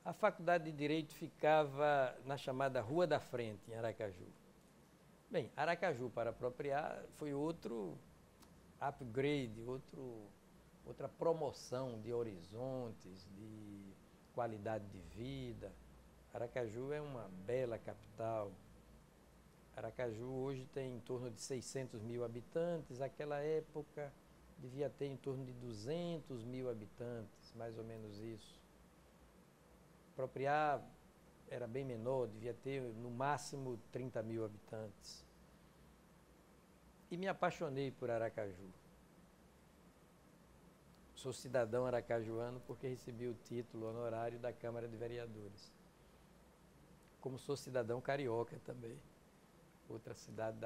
A Faculdade de Direito ficava na chamada Rua da Frente, em Aracaju. Bem, Aracaju, para apropriar, foi outro upgrade, outra promoção de horizontes, de qualidade de vida. Aracaju é uma bela capital. Aracaju hoje tem em torno de 600 mil habitantes. Naquela época devia ter em torno de 200 mil habitantes, mais ou menos isso. Propriar era bem menor, devia ter no máximo 30 mil habitantes. E me apaixonei por Aracaju. Sou cidadão aracajuano porque recebi o título honorário da Câmara de Vereadores. Como sou cidadão carioca também, outra cidade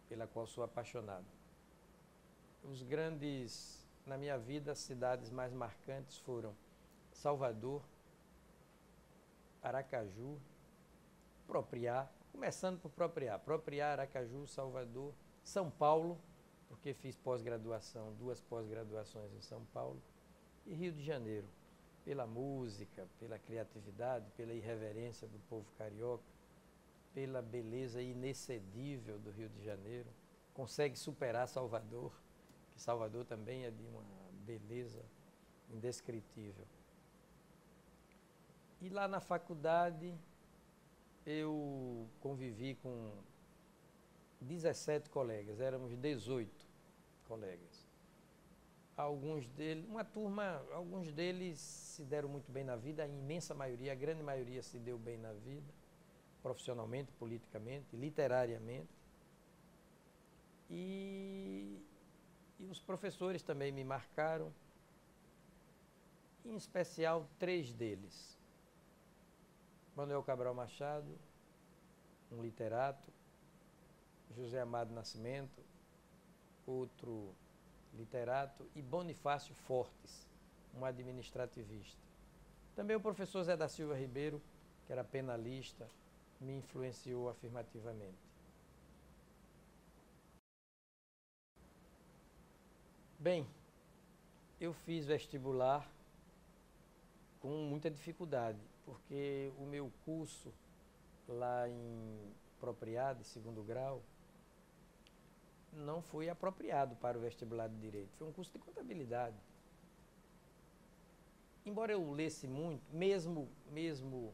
pela qual sou apaixonado. Os grandes, na minha vida, as cidades mais marcantes foram Salvador, Aracaju, Propriar, começando por Propriar, Aracaju, Salvador, São Paulo, porque fiz pós-graduação, 2 pós-graduações em São Paulo, e Rio de Janeiro, pela música, pela criatividade, pela irreverência do povo carioca, pela beleza inexcedível do Rio de Janeiro, consegue superar Salvador, que Salvador também é de uma beleza indescritível. E lá na faculdade eu convivi com 17 colegas, éramos 18 colegas. Alguns deles se deram muito bem na vida, a imensa maioria, a grande maioria se deu bem na vida, profissionalmente, politicamente, literariamente. E os professores também me marcaram, em especial 3 deles. Manuel Cabral Machado, um literato, José Amado Nascimento, outro literato, e Bonifácio Fortes, um administrativista. Também o professor Zé da Silva Ribeiro, que era penalista, me influenciou afirmativamente. Bem, eu fiz vestibular com muita dificuldade, porque o meu curso lá em Propriar, de 2º grau, não foi apropriado para o vestibular de Direito. Foi um curso de contabilidade. Embora eu lesse muito, mesmo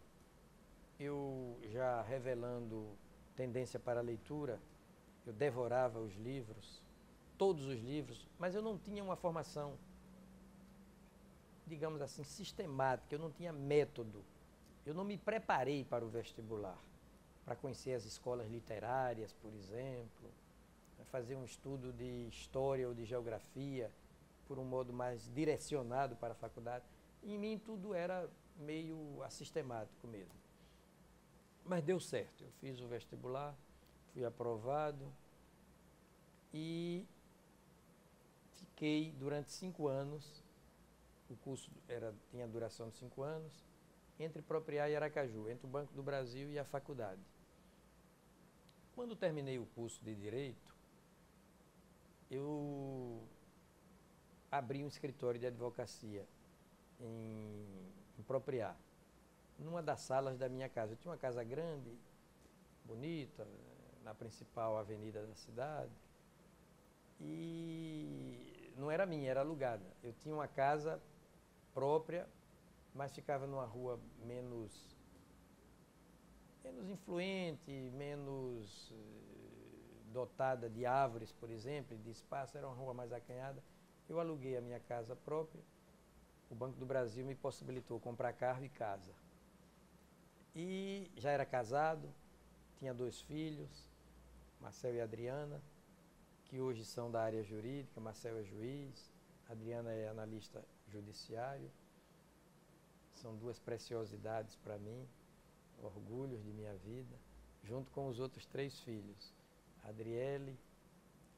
eu já revelando tendência para a leitura, eu devorava os livros, todos os livros, mas eu não tinha uma formação, digamos assim, sistemática, eu não tinha método. Eu não me preparei para o vestibular, para conhecer as escolas literárias, por exemplo, fazer um estudo de história ou de geografia, por um modo mais direcionado para a faculdade. Em mim tudo era meio assistemático mesmo. Mas deu certo, eu fiz o vestibular, fui aprovado e fiquei durante 5 anos, o curso tinha duração de 5 anos, entre Propriar e Aracaju, entre o Banco do Brasil e a faculdade. Quando terminei o curso de Direito, eu abri um escritório de advocacia em Propriar, numa das salas da minha casa. Eu tinha uma casa grande, bonita, na principal avenida da cidade, e não era minha, era alugada. Eu tinha uma casa própria, mas ficava numa rua menos influente, menos dotada de árvores, por exemplo, de espaço, era uma rua mais acanhada. Eu aluguei a minha casa própria, o Banco do Brasil me possibilitou comprar carro e casa. E já era casado, tinha 2 filhos, Marcel e Adriana, que hoje são da área jurídica. Marcel é juiz, Adriana é analista judiciário. São 2 preciosidades para mim, orgulhos de minha vida, junto com os outros 3 filhos, Adriele,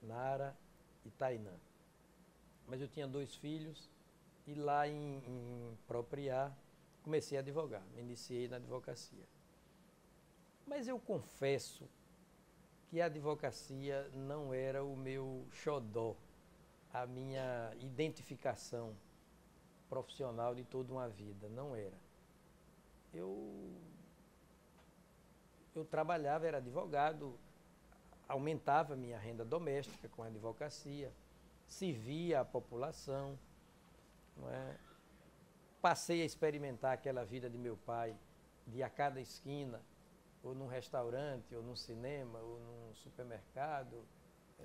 Nara e Tainã. mas eu tinha 2 filhos e lá em Propriá comecei a advogar, me iniciei na advocacia. Mas eu confesso que a advocacia não era o meu xodó, a minha identificação profissional de toda uma vida, não era. Eu trabalhava, era advogado, aumentava minha renda doméstica com a advocacia, servia a população, não é? Passei a experimentar aquela vida de meu pai, de ir a cada esquina, ou num restaurante, ou num cinema, ou num supermercado,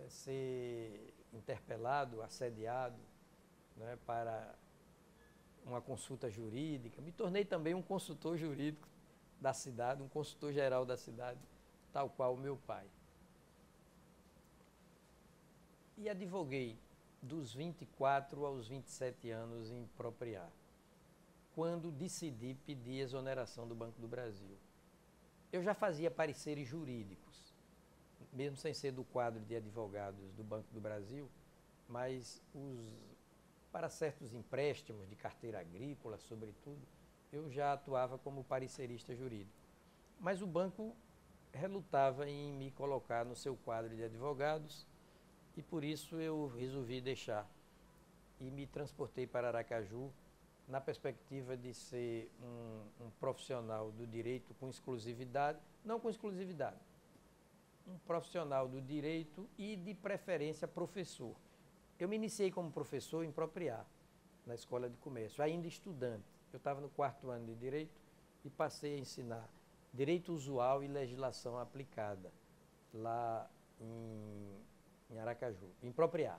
ser interpelado, assediado, né, para uma consulta jurídica. Me tornei também um consultor jurídico da cidade, um consultor geral da cidade, tal qual o meu pai. E advoguei dos 24 aos 27 anos em Propriá, quando decidi pedir exoneração do Banco do Brasil. Eu já fazia pareceres jurídicos, mesmo sem ser do quadro de advogados do Banco do Brasil, mas para certos empréstimos de carteira agrícola, sobretudo, eu já atuava como parecerista jurídico. Mas o banco relutava em me colocar no seu quadro de advogados e por isso eu resolvi deixar e me transportei para Aracaju na perspectiva de ser um profissional do direito com exclusividade, não com exclusividade, um profissional do direito e de preferência professor. Eu me iniciei como professor em Propriá, na Escola de Comércio, ainda estudante. Eu estava no 4º ano de Direito e passei a ensinar Direito Usual e Legislação Aplicada, lá em Aracaju, em Propriá.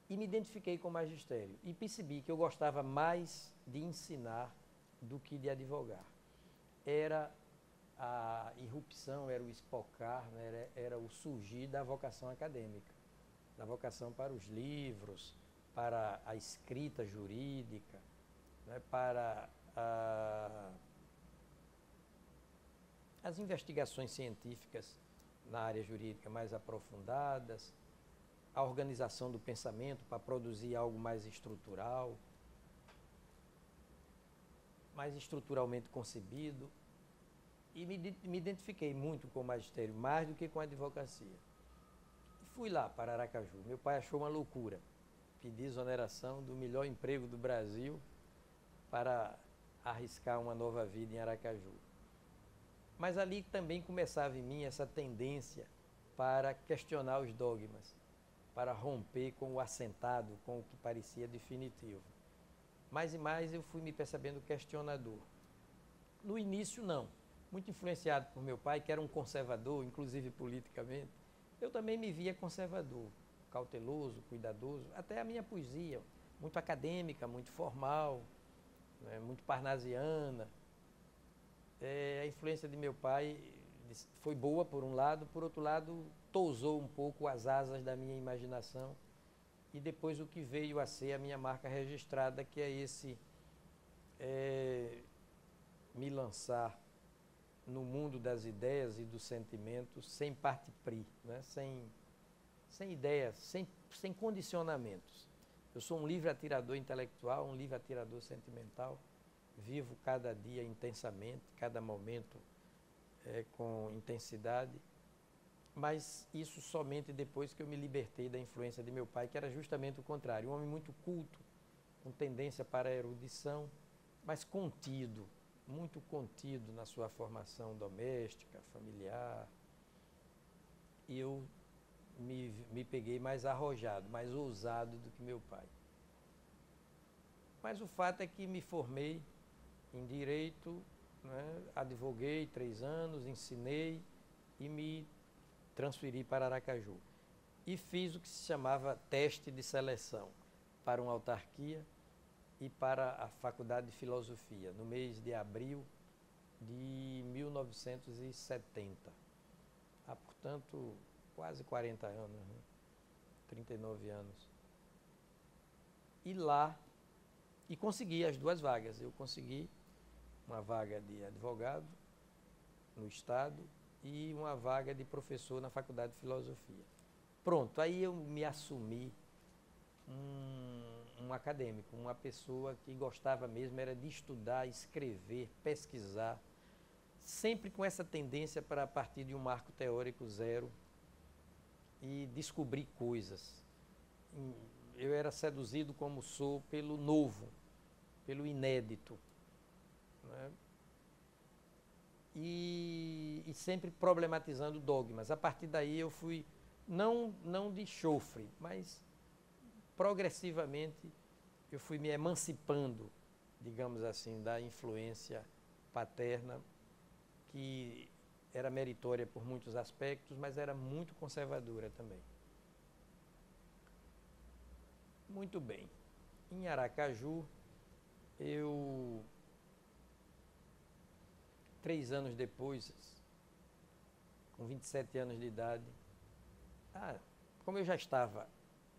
E me identifiquei com o magistério e percebi que eu gostava mais de ensinar do que de advogar. Era a irrupção, era o espocar, né? Era o surgir da vocação acadêmica, da vocação para os livros, para a escrita jurídica, né? Para as investigações científicas na área jurídica mais aprofundadas, a organização do pensamento para produzir algo mais estrutural, mais estruturalmente concebido. E me identifiquei muito com o magistério, mais do que com a advocacia. E fui lá para Aracaju. Meu pai achou uma loucura pedir exoneração do melhor emprego do Brasil para arriscar uma nova vida em Aracaju. Mas ali também começava em mim essa tendência para questionar os dogmas, para romper com o assentado, com o que parecia definitivo. Mais e mais eu fui me percebendo questionador. No início, não. Muito influenciado por meu pai, que era um conservador, inclusive politicamente, eu também me via conservador, cauteloso, cuidadoso. Até a minha poesia, muito acadêmica, muito formal, né, muito parnasiana. A influência de meu pai foi boa por um lado, por outro lado tousou um pouco as asas da minha imaginação e depois o que veio a ser a minha marca registrada, que é esse me lançar no mundo das ideias e dos sentimentos sem parte-pris, né? sem ideias, sem condicionamentos. Eu sou um livre atirador intelectual, um livre atirador sentimental, vivo cada dia intensamente, cada momento com intensidade, mas isso somente depois que eu me libertei da influência de meu pai, que era justamente o contrário, um homem muito culto, com tendência para a erudição, mas contido, muito contido na sua formação doméstica, familiar. E eu me peguei mais arrojado, mais ousado do que meu pai. Mas o fato é que me formei em Direito, né? Advoguei 3 anos, ensinei e me transferi para Aracaju. E fiz o que se chamava teste de seleção para uma autarquia e para a Faculdade de Filosofia, no mês de abril de 1970. Há, portanto, quase 40 anos, né? 39 anos. E lá, e consegui as 2 vagas. Eu consegui uma vaga de advogado no Estado e uma vaga de professor na Faculdade de Filosofia. Pronto, aí eu me assumi um acadêmico, uma pessoa que gostava mesmo era de estudar, escrever, pesquisar, sempre com essa tendência para, a partir de um marco teórico zero, e descobrir coisas. Eu era seduzido, como sou, pelo novo, pelo inédito, né? E sempre problematizando dogmas. A partir daí eu fui, não de chofre, mas progressivamente eu fui me emancipando, digamos assim, da influência paterna, que era meritória por muitos aspectos, mas era muito conservadora também. Muito bem. Em Aracaju, 3 anos depois, com 27 anos de idade, como eu já estava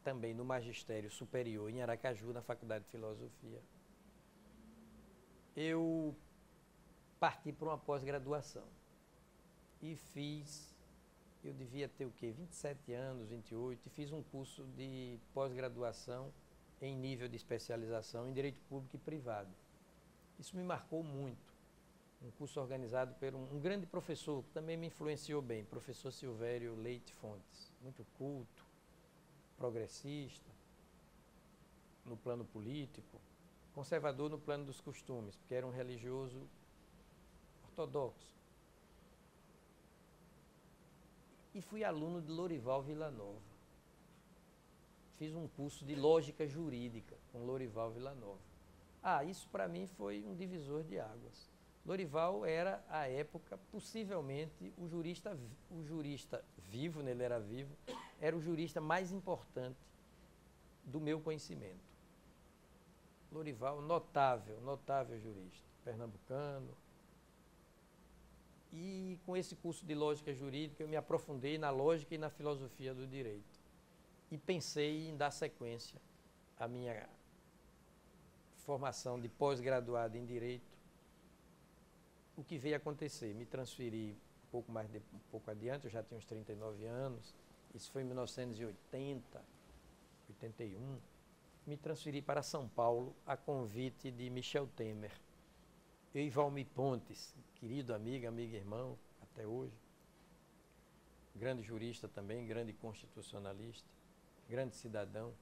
também no magistério superior em Aracaju, na Faculdade de Filosofia, eu parti para uma pós-graduação e eu devia ter o quê? 27 anos, 28, e fiz um curso de pós-graduação em nível de especialização em Direito Público e Privado. Isso me marcou muito. Um curso organizado por um grande professor, que também me influenciou bem, professor Silvério Leite Fontes, muito culto, progressista, no plano político, conservador no plano dos costumes, porque era um religioso ortodoxo. E fui aluno de Lorival Villanova. Fiz um curso de lógica jurídica com Lorival Villanova. Isso para mim foi um divisor de águas. Lorival era, à época, possivelmente o jurista vivo, ele era vivo, era o jurista mais importante do meu conhecimento. Lorival, notável jurista, pernambucano. E com esse curso de lógica jurídica eu me aprofundei na lógica e na filosofia do direito. E pensei em dar sequência à minha formação de pós-graduado em direito. O que veio acontecer? Me transferi um pouco adiante, eu já tinha uns 39 anos, isso foi em 1980, 81. Me transferi para São Paulo a convite de Michel Temer. Eu e Valmir Pontes, querido amigo e irmão, até hoje, grande jurista também, grande constitucionalista, grande cidadão,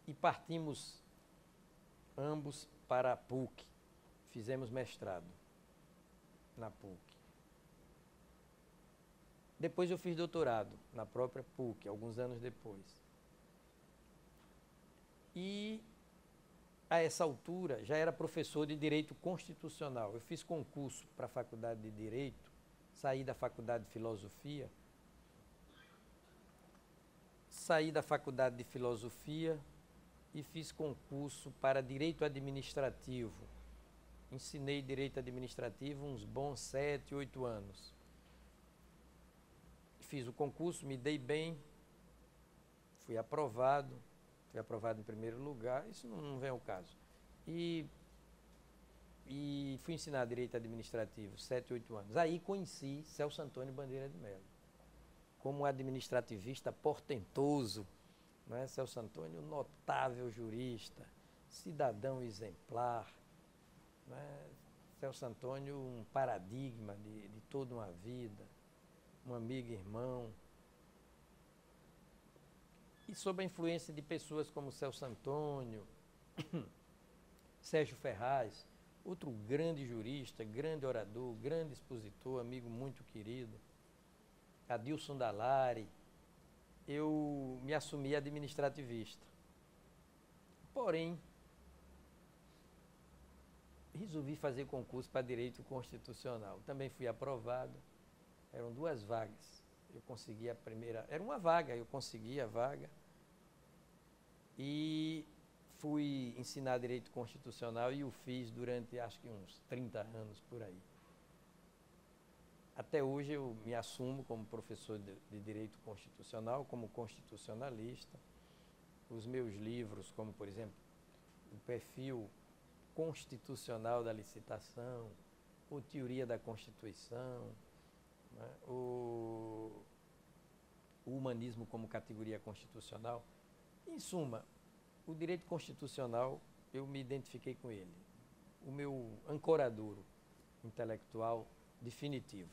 e partimos ambos para a PUC, fizemos mestrado na PUC. Depois eu fiz doutorado na própria PUC, alguns anos depois. E a essa altura já era professor de Direito Constitucional. Eu fiz concurso para a Faculdade de Direito, saí da Faculdade de Filosofia, e fiz concurso para Direito Administrativo. Ensinei Direito Administrativo uns bons 7, 8 anos. Fiz o concurso, me dei bem, fui aprovado em primeiro lugar, isso não vem ao caso. E fui ensinar Direito Administrativo 7, 8 anos. Aí conheci Celso Antônio Bandeira de Mello, como um administrativista portentoso, não é? Celso Antônio, notável jurista, cidadão exemplar, não é? Celso Antônio, um paradigma de toda uma vida, um amigo e irmão. E sob a influência de pessoas como Celso Antônio, Sérgio Ferraz, outro grande jurista, grande orador, grande expositor, amigo muito querido, Adilson Dallari, eu me assumi administrativista. Porém, resolvi fazer concurso para Direito Constitucional. Também fui aprovado, eram 2 vagas. Eu consegui a primeira, era uma vaga, eu consegui a vaga. E fui ensinar Direito Constitucional e o fiz durante, acho que uns 30 anos por aí. Até hoje eu me assumo como professor de Direito Constitucional, como constitucionalista. Os meus livros, como por exemplo, o Perfil Constitucional da Licitação, ou Teoria da Constituição, né? O Humanismo como Categoria Constitucional. Em suma, o direito constitucional, eu me identifiquei com ele. O meu ancoradouro intelectual definitivo.